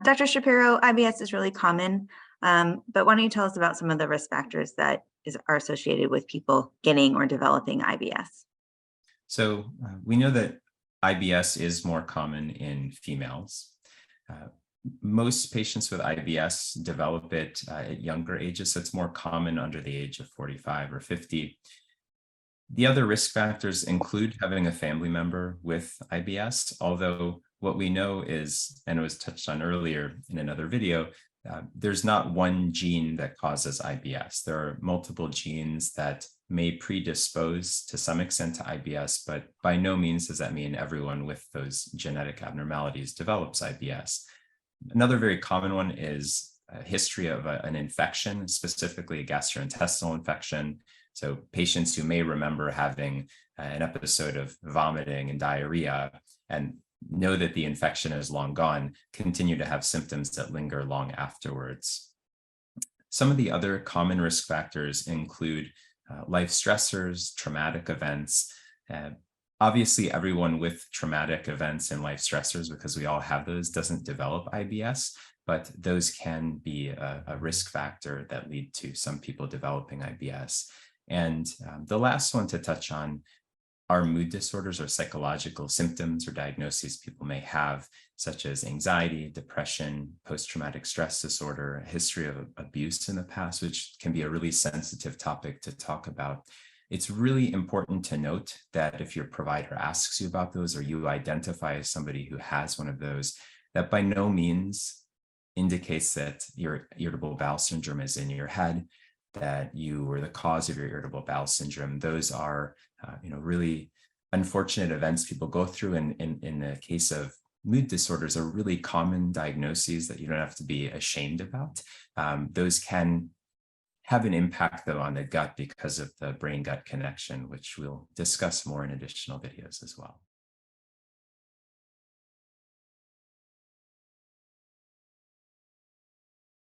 Dr. Shapiro, IBS is really common, but why don't you tell us about some of the risk factors that are associated with people getting or developing IBS? We know that IBS is more common in females. Uh, Most patients with IBS develop it at younger ages, so it's more common under the age of 45 or 50. The other risk factors include having a family member with IBS, although what we know is, and it was touched on earlier in another video, there's not one gene that causes IBS. There are multiple genes that may predispose to some extent to IBS, but by no means does that mean everyone with those genetic abnormalities develops IBS. Another very common one is a history of an infection, specifically a gastrointestinal infection. So patients who may remember having an episode of vomiting and diarrhea and know that the infection is long gone, continue to have symptoms that linger long afterwards. Some of the other common risk factors include life stressors, traumatic events. Obviously, everyone with traumatic events and life stressors, because we all have those, doesn't develop IBS, but those can be a risk factor that lead to some people developing IBS. And the last one to touch on are mood disorders or psychological symptoms or diagnoses people may have, such as anxiety, depression, post-traumatic stress disorder, a history of abuse in the past, which can be a really sensitive topic to talk about. It's really important to note that if your provider asks you about those or you identify as somebody who has one of those, that by no means indicates that your irritable bowel syndrome is in your head, that you were the cause of your irritable bowel syndrome. Those are, really unfortunate events people go through. And in the case of mood disorders, are really common diagnoses that you don't have to be ashamed about. Those can have an impact, though, on the gut because of the brain-gut connection, which we'll discuss more in additional videos as well.